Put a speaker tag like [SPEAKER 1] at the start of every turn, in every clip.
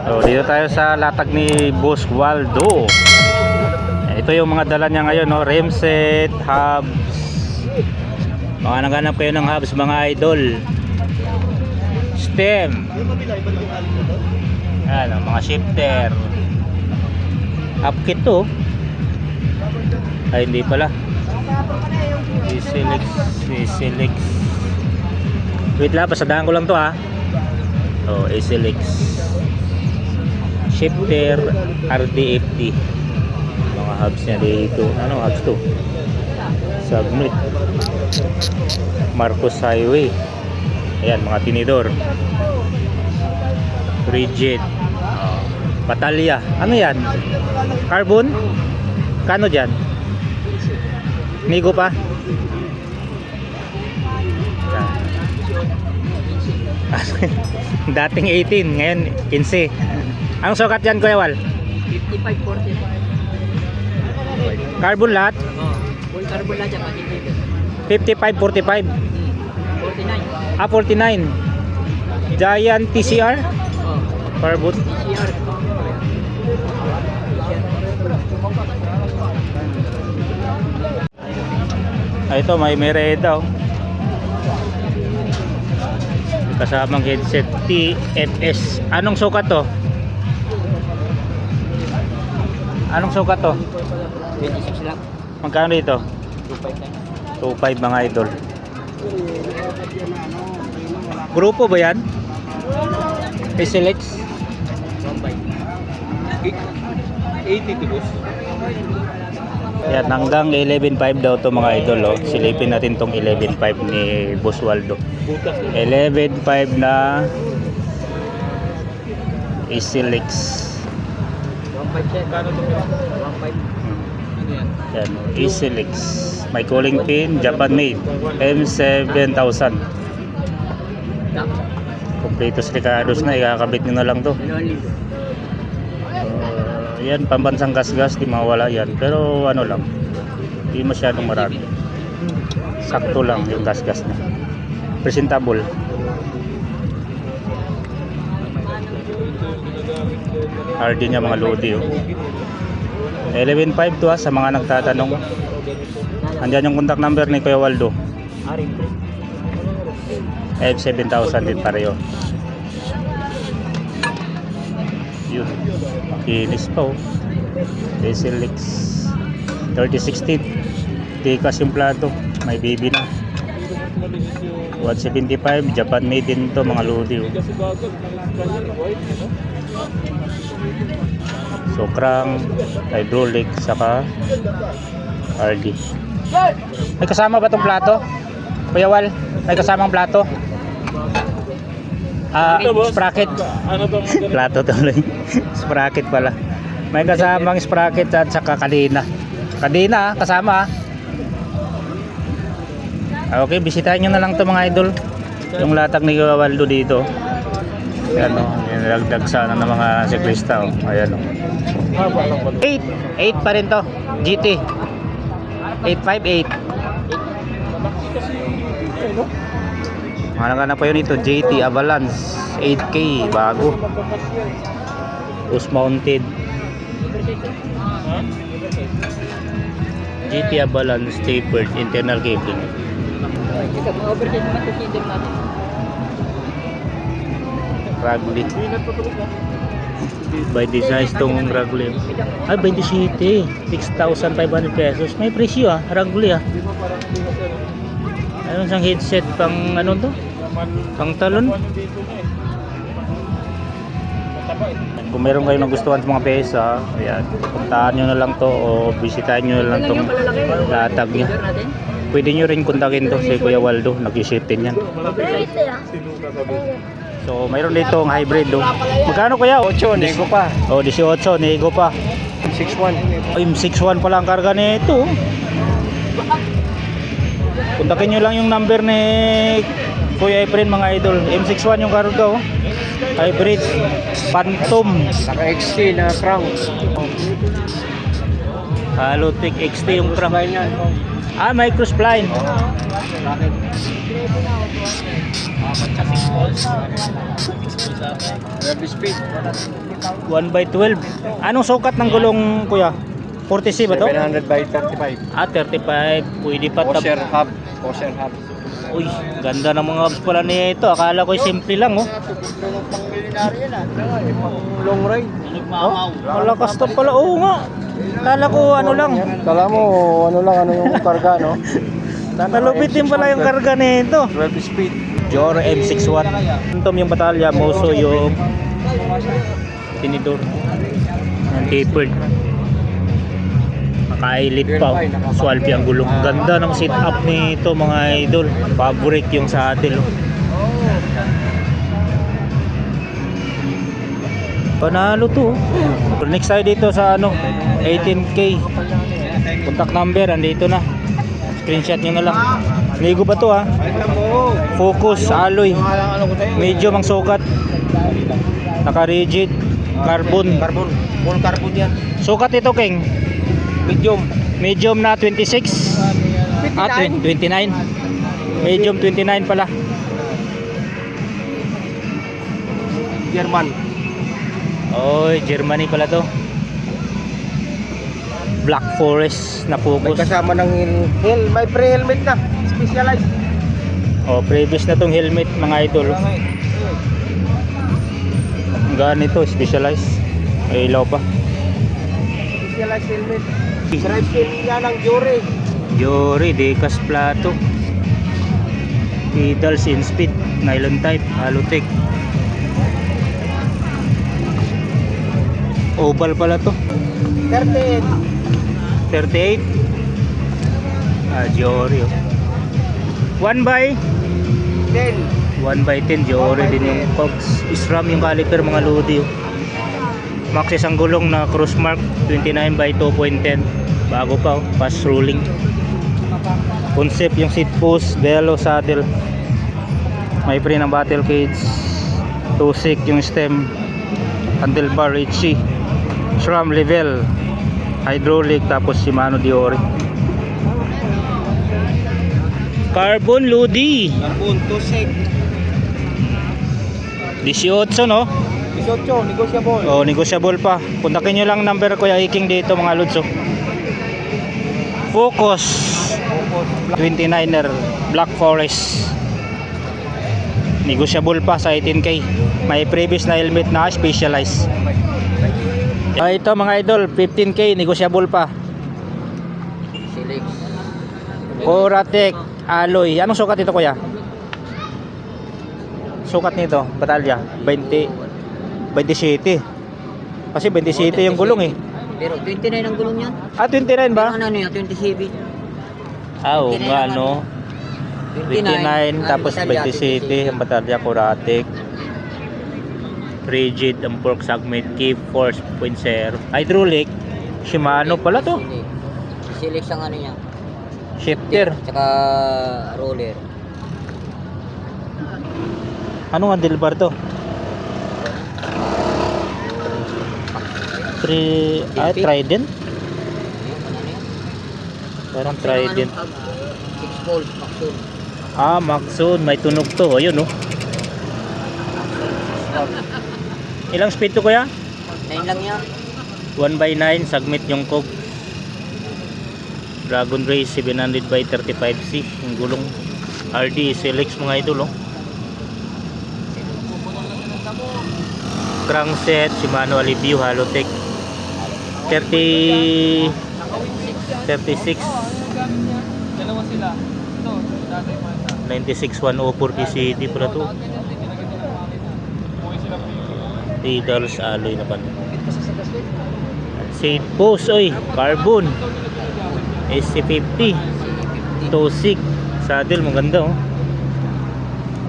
[SPEAKER 1] So, dito tayo sa latag ni Boss Waldo. Ito yung mga dala niya ngayon, no? Remset, hubs. Mga naghanap kayo ng hubs, mga idol. Stem. Ano, mga shifter. Upkit to. Ay, hindi pala. Isilix. Wait lang, pasadahan ko lang to ha. Oh, Isilix. Shifter RDFT. Mga hubs niya dito. Ano hubs to? Submit. Marcos Highway. Ayan, mga tinidor. Rigid. Batalya. Ano yan? Carbon? Kano dyan? Nigo pa? Dating 18, ngayon 15. Anong sukat yan, Kuya Wal? 55-40. Carbon lahat?
[SPEAKER 2] Full carbon lahat yan,
[SPEAKER 1] 55-45?
[SPEAKER 2] 49.
[SPEAKER 1] 49. Giant TCR? Carbon?
[SPEAKER 2] TCR.
[SPEAKER 1] Ito, may Mereda. Kasamang headset TFS. Anong sukat to? Anong sukat to?
[SPEAKER 2] 26 lang.
[SPEAKER 1] Magkano dito?
[SPEAKER 2] 2.5
[SPEAKER 1] 2.5 mga idol. Grupo ba yan? SLX?
[SPEAKER 2] 80 boss.
[SPEAKER 1] Yan, hanggang 11.5 daw to mga idol. Oh. Silipin natin tong 11.5 ni Boss Waldo. 11.5 na SLX.
[SPEAKER 2] 1.5 siya. Kano to? 1.5.
[SPEAKER 1] Yan, SLX. May cooling pin, Japan made. M7000. Kompleto Ricardos na, ikakabit nyo na lang to. Yan, pambansang gas-gas, di mawala yan. Pero ano lang, di masyadong marami. Sakto lang yung gas-gas na. Presentable. RD niya mga Lodi. Oh. 11.5 to ha, sa mga nagtatanong. Andyan yung contact number ni Kuya Waldo. F7000 din pareho. Yun, makinis pa oh. SLX 3016. Tikas yung plato, may baby na. 175, Japan made din to mga Lodi oh. So crank, hydraulic, saka RD. May kasama ba tong plato? Kuya Wal, may kasamang plato? Sprocket. Plato tuloy. Sprocket pala. May kasamang sprocket at saka kadena. Kadena kasama. Okay, bisitahin nyo na lang to mga idol. Yung latag ni Kuya Waldo dito. Ayan o, nilagdag sana ng mga siklista o. Ayan o. 8 pa rin to. GT 858. Mahalaga na pa yun ito, JT Avalanche 8K bago. Push mounted GT Avalanche tapered internal cabling.
[SPEAKER 2] Ito, overhead naman ito sinder natin.
[SPEAKER 1] Ragli by design tong Ragli. Ay 27, 6,500 pesos. May presyo ah, Ragli ah. Ayun sang headset pang ano to? Pang talon. Kung meron kayong nagustuhan sa mga pyesa, ayan, puntahan nyo na lang to o bisitahin nyo na lang tong latag niya. Pwede nyo rin kontakin to si Kuya Waldo, nag-ship din yan. So mayroon dito ang hybrid do. Magkano Kuya?
[SPEAKER 3] 8, nego pa.
[SPEAKER 1] Oh, 18, nego pa.
[SPEAKER 3] 6.1.
[SPEAKER 1] Ay, 6.1 pala ang karga nito. Kontakin nyo lang yung number ni Kuya Efren mga idol. M61 yung karga oh. Hybrid Phantom
[SPEAKER 3] Saka XT na crank.
[SPEAKER 1] Halotech XT yung crank.
[SPEAKER 3] Spline yan.
[SPEAKER 1] Ah, microspline.
[SPEAKER 3] Rev speed.
[SPEAKER 1] 1/12. Anong sukat ng gulong kuya? 40C ba to?
[SPEAKER 3] 700 by 35.
[SPEAKER 1] Ah, 35. Pwede pa
[SPEAKER 3] Washer hub. Washer hub.
[SPEAKER 1] Uy, ganda ng mga hubs pala nito. Akala ko simple lang oh.
[SPEAKER 3] Long ride.
[SPEAKER 1] Oh, malakas to pala. Oo nga. Kala ko ano lang.
[SPEAKER 3] Kala mo, ano yung karga, no?
[SPEAKER 1] Nalupit din pala yung karga nito.
[SPEAKER 3] Rev speed.
[SPEAKER 1] Jor M61. Phantom yung batalya, Moso yung tinidor. Ang tapered. Makailit pa. Swalpi ang gulong. Ganda ng sit up nito mga idol. Fabric yung saddle. Oh. Panalo to. So, next tayo dito sa ano 18K. Contact number andito na. Screenshot nyo na lang. Ligo ba to ha? Focus, alloy. Medium ang sukat. Naka-rigid. Carbon.
[SPEAKER 3] Full carbon yan.
[SPEAKER 1] Sukat ito, King.
[SPEAKER 3] Medium.
[SPEAKER 1] Medium na 26. Ah, 29. Medium 29 pala.
[SPEAKER 3] German.
[SPEAKER 1] Oy, Germany pala to. Black Forest na
[SPEAKER 3] May
[SPEAKER 1] focus.
[SPEAKER 3] kasama ng may pre-helmet na. Specialized.
[SPEAKER 1] Oh, previous na tong helmet mga idol. Ang ganito, specialized. May ilaw pa.
[SPEAKER 3] Specialized helmet. Drive shape niya ng Jury.
[SPEAKER 1] Yuri, Decas Plato. Pedals in speed. Nylon type, Halotech. Oval pala to.
[SPEAKER 3] 38.
[SPEAKER 1] 38. Ah, Giori. 1 by
[SPEAKER 3] 10.
[SPEAKER 1] 1/10 Giori din yung cogs. SRAM yung caliper mga lodi. Maxis ang gulong na cross mark 29/2.10. Bago pa oh, fast rolling. Concept yung seat post, velo saddle. May pre ng battle cage. Tusik yung stem. Handlebar HC. SRAM level. Hydraulic tapos Shimano Diori. Carbon Lodi.
[SPEAKER 3] Carbon, tusik.
[SPEAKER 1] 18 no?
[SPEAKER 3] 18, negotiable.
[SPEAKER 1] Oh, negotiable pa. Kontakin nyo lang number Kuya Iking dito mga Lods. Focus 29er Black Forest. Negotiable pa sa 18K. May previous na helmet na specialized. Ito mga idol, 15K negotiable pa.
[SPEAKER 2] Silix.
[SPEAKER 1] Coratec alloy. Anong sukat ito kuya? Sukat nito, batalya 27. Kasi 27 yung gulong eh.
[SPEAKER 2] Pero 29 ang gulong yan.
[SPEAKER 1] Ah, 29 ba?
[SPEAKER 2] Ano yan? 27.
[SPEAKER 1] Ah, oo
[SPEAKER 2] 29
[SPEAKER 1] nga
[SPEAKER 2] ang
[SPEAKER 1] no. 29 tapos 27 ang batalya Coratec. Rigid ang fork segment key force 0.0. Hydraulic Shimano pala to.
[SPEAKER 2] Silix ang ano niya.
[SPEAKER 1] Shifter.
[SPEAKER 2] Tsaka roller.
[SPEAKER 1] Anong handlebar to? Trident?
[SPEAKER 2] Ano yan?
[SPEAKER 1] Parang Trident.
[SPEAKER 2] 6 volts, Maxon.
[SPEAKER 1] Ah, Maxon, may tunog to. Ayun, no. Ilang speed to kuya?
[SPEAKER 2] 9 lang yan.
[SPEAKER 1] 1/9, segment yung cog. Dragon Race 700/35C. Yung gulong RD SLX mga idol, oh. Crankset, Shimano Alivio, Halotech. 36.
[SPEAKER 2] Dalawa sila. Ito, dati pa.
[SPEAKER 1] 96-104 PCD pala to. Pedals alloy na pala. Seat post oy, carbon. SC50. Tosig. Saddle maganda oh.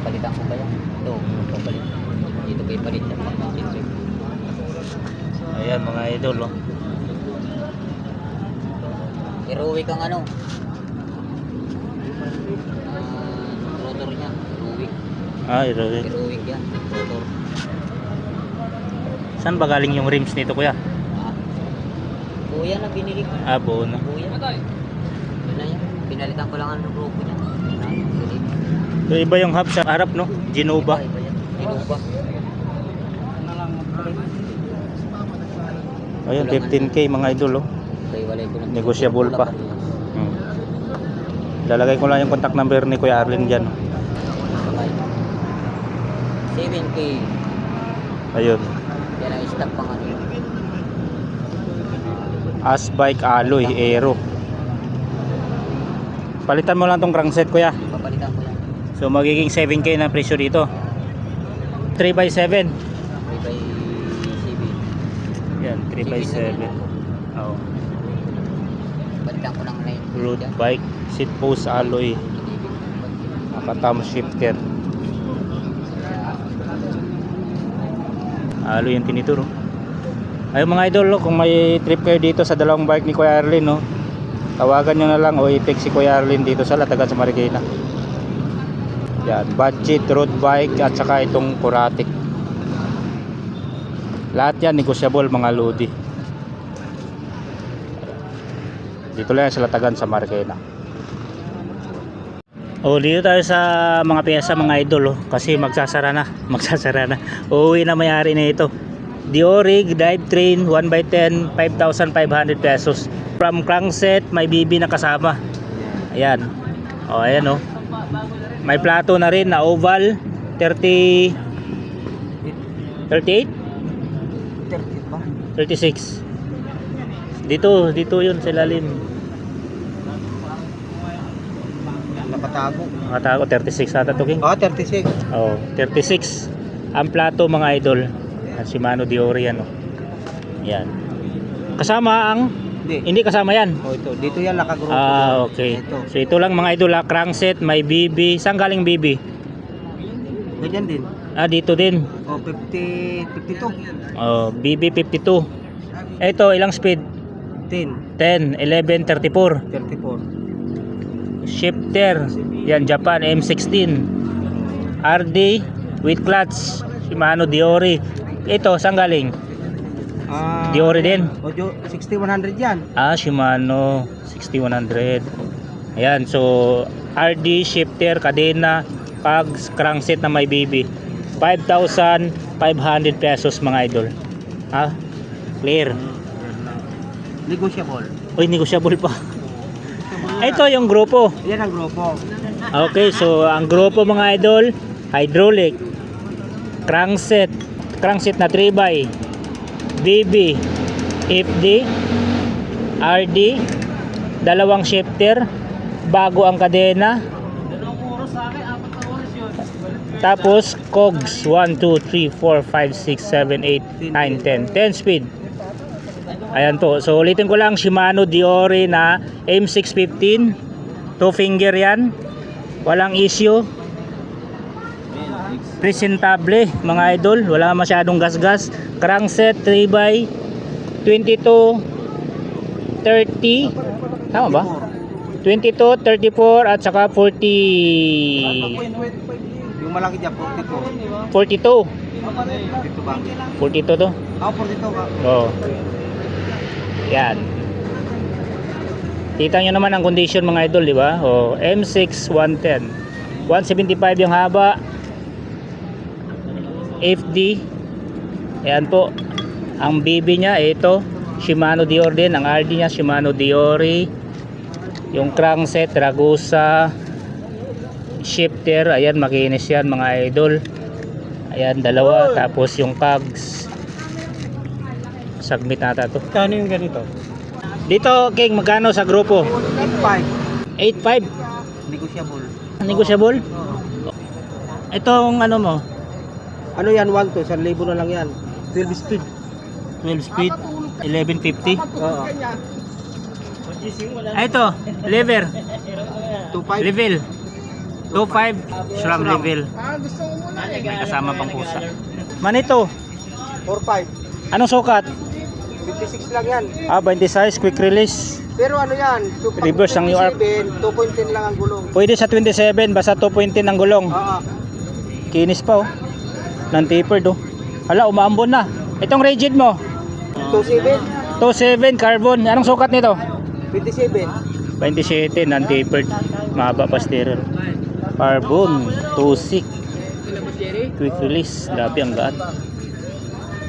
[SPEAKER 2] Palitan ko ba yan? Ito, papalit. Dito kayo palit yan.
[SPEAKER 1] Ayan mga idol oh.
[SPEAKER 2] Heroic ang ano. Rotor niya. Heroic.
[SPEAKER 1] Ah, heroic.
[SPEAKER 2] Heroic yan. Rotor.
[SPEAKER 1] Saan ba galing yung rims nito kuya?
[SPEAKER 2] Kuya na binili ko.
[SPEAKER 1] Ah, buo na.
[SPEAKER 2] Kuya. Yun na yan. Pinalitan ko lang ang grupo niya. Silip.
[SPEAKER 1] So, iba yung hub sa harap, no? Genova.
[SPEAKER 2] Iba yan. Inuba.
[SPEAKER 1] Ayun, 15K mga idol, oh.
[SPEAKER 2] Kaya walay ko ng
[SPEAKER 1] Negotiable pa. Hmm. Lalagay ko lang yung contact number ni Kuya Arlin dyan.
[SPEAKER 2] 7K.
[SPEAKER 1] Ayun.
[SPEAKER 2] Yan ang stock pang ano.
[SPEAKER 1] Asbike alloy aero. Palitan mo lang tong crankset, Kuya.
[SPEAKER 2] Papalitan ko yan.
[SPEAKER 1] So magiging 7K na presyo dito. 3x7.
[SPEAKER 2] 3x7.
[SPEAKER 1] Yan, 3x7. Oh.
[SPEAKER 2] Palitan ko ng 9.
[SPEAKER 1] Road bike, seat post alloy, nakatam shifter. Alloy yung tinituro. Ayun mga idol, kung may trip kayo dito sa dalawang bike ni Kuya Arlin, no, tawagan nyo na lang o i-text si Kuya Arlin dito sa Latagan sa Marikina. Yan, budget road bike at saka itong Curatic. Lahat yan negotiable mga lodi. Dito lang sa Latagan sa Marikina. O dito tayo sa mga piyesa mga idol, kasi magsasara na. Uuwi na may-ari na ito. Diorig drivetrain 1x10, 5,500 pesos. From crankset may BB na kasama. Ayan. O ayan o. May plato na rin na oval 38
[SPEAKER 3] 30 ba?
[SPEAKER 1] 36. Dito yun sa ilalim.
[SPEAKER 3] Nakatago.
[SPEAKER 1] Nakatago 36 ata to, King.
[SPEAKER 3] 36.
[SPEAKER 1] Oh, 36 ang plato mga idol. Ang Shimano Diori yan, oh. Yan. Kasama ang hindi kasama yan.
[SPEAKER 3] Oh, ito. Dito yan nakagrupo.
[SPEAKER 1] Ah, okay.
[SPEAKER 3] Ito.
[SPEAKER 1] So ito lang mga idol, crankset, may BB. Saan galing BB?
[SPEAKER 3] Ganyan din.
[SPEAKER 1] Ah, dito din.
[SPEAKER 3] Oh, 52.
[SPEAKER 1] Oh, BB 52. Ito, ilang speed?
[SPEAKER 3] 10.
[SPEAKER 1] 10, 11, 34.
[SPEAKER 3] 34.
[SPEAKER 1] Shifter. Yan, Japan M16. RD with clutch. Shimano Diori. Ito, saan galing? Diori din.
[SPEAKER 3] O, 6100 yan.
[SPEAKER 1] Ah, Shimano 6100. Ayan, so RD, shifter, kadena, pags, crankset na may BB. 5,500 pesos mga idol. Ha? Clear.
[SPEAKER 3] Negotiable.
[SPEAKER 1] Uy, negotiable pa. Ito yung grupo.
[SPEAKER 3] Yan ang grupo.
[SPEAKER 1] Okay, so ang grupo mga idol, hydraulic, crankset na 3x, BB, FD, RD, dalawang shifter, bago ang kadena, tapos cogs 1, 2, 3, 4, 5, 6, 7, 8, 9, 10 10 speed. Ayan po, so ulitin ko lang, Shimano Diori na M615, 2 finger yan, walang issue, presentable mga idol, wala masyadong gasgas. Crankset 3x 22 30, tama ba? 22, 34 at saka 40.
[SPEAKER 3] Yung malaki dyan, 44.
[SPEAKER 1] 42.
[SPEAKER 3] Dito ba?
[SPEAKER 1] 42 to.
[SPEAKER 3] Ah, 42 ka.
[SPEAKER 1] Oh. Yan. Kita nyo naman ang condition mga idol, di ba? Oh, M6 110. 175 yung haba. FD. Ayan po. Ang BB niya ito, Shimano Diori din. Ang RD niya Shimano Diori. Yung crankset Ragusa. Shifter, ayan, makinis yan mga idol. Ayan, dalawa. Tapos yung cogs, submit nata to.
[SPEAKER 3] Kano yung ganito?
[SPEAKER 1] Dito, King, magkano sa grupo?
[SPEAKER 3] 85.
[SPEAKER 1] 8.5.
[SPEAKER 3] Negotiable.
[SPEAKER 1] Negotiable? Itong ano mo?
[SPEAKER 3] Ano yan, 1 to? 1,000 na lang yan. 12 speed.
[SPEAKER 1] 12 speed, 1150.
[SPEAKER 3] Oo.
[SPEAKER 1] Ito, lever,
[SPEAKER 3] 25.
[SPEAKER 1] level 2.5, SRAM level. May kasama pang pusa. Manito,
[SPEAKER 3] 45.
[SPEAKER 1] anong sukat?
[SPEAKER 3] 56 lang yan.
[SPEAKER 1] Ah, 26, quick release.
[SPEAKER 3] Pero ano yan?
[SPEAKER 1] Reverse ang UR.
[SPEAKER 3] 2.10 lang ang gulong.
[SPEAKER 1] Pwede sa 27, basta 2.10 ang gulong.
[SPEAKER 3] Oo.
[SPEAKER 1] Kinis pa, oh. Non-tapered, oh. Hala, umaambon na. Itong rigid mo,
[SPEAKER 3] 27.
[SPEAKER 1] 27 carbon. Anong sukat nito?
[SPEAKER 3] 27.
[SPEAKER 1] 27, non-tapered. Mahaba pa steerer. Carbon, Tusik, quick release, grabe ang gaan.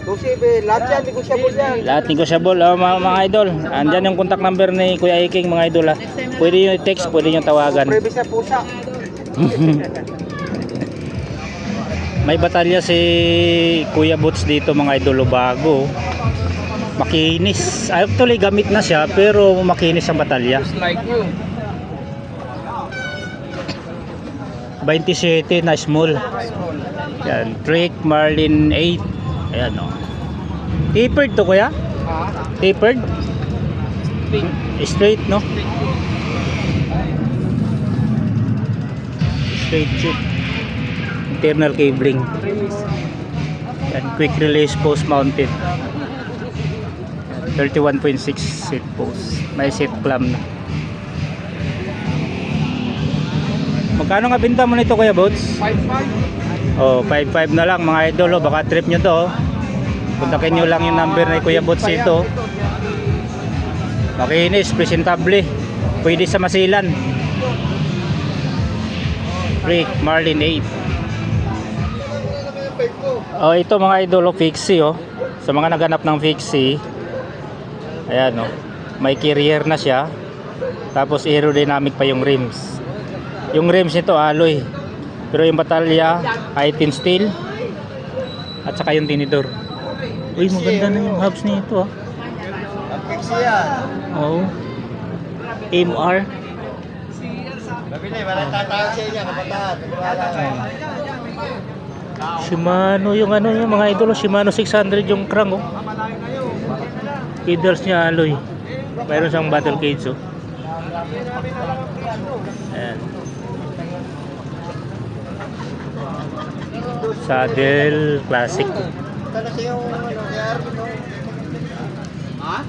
[SPEAKER 3] Kasi lahat yan, negosyable yan.
[SPEAKER 1] Lahat negosyable, mga idol. Andyan yung contact number ni Kuya Iking, mga idol. Pwede nyo i-text, pwede nyo tawagan.
[SPEAKER 3] Previs na pusa.
[SPEAKER 1] May batalya si Kuya Boots dito, mga idol, bago. Makinis. Actually, gamit na siya, pero makinis ang batalya.
[SPEAKER 3] Like you.
[SPEAKER 1] 27 na small. Yan, Drake Marlin 8. Ayan o. Tapered to, kuya? Tapered? Straight, no? Straight chip. Internal cabling. Yan, quick release post mounted. 31.6 seat post. May seat clamp na. Magkano nga binta mo nito, Kuya Boats?
[SPEAKER 3] 5.5.
[SPEAKER 1] Oh, 5.5 na lang mga idol. Oh. Baka trip nyo to. Oh. Kontakin nyo lang yung number ni Kuya Boats ito. Makinis, presentable. Pwede sa masilan. Rick Marlin 8. Oh, ito mga idol, oh, fixie oh. Sa mga naghanap ng fixie. Ayan oh. May carrier na siya. Tapos aerodynamic pa yung rims. Yung rims nito alloy. Pero yung batalya ay tin steel. At saka yung tinidor. Uy, maganda na yung hubs nito ah.
[SPEAKER 3] Ang pixie yan.
[SPEAKER 1] Oo. MR.
[SPEAKER 3] Babili, walang tatawag sa inyo, kabataan.
[SPEAKER 1] Shimano yung ano yung mga idol, Shimano 600 yung crank oh. Pedals niya alloy. Mayroon siyang battle cage oh. Ayan. Saddle classic.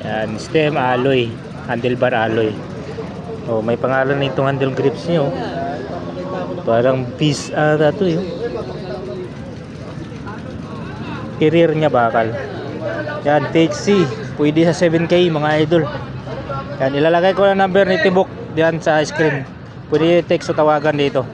[SPEAKER 1] Ayan, stem alloy, handlebar alloy. Oh, may pangalan nitong handle grips niyo. Parang piece ata to eh. Carrier niya bakal. Yan, THC. Pwede sa 7K mga idol. Yan, ilalagay ko na number ni Tibok diyan sa screen. Pwede text o tawagan dito.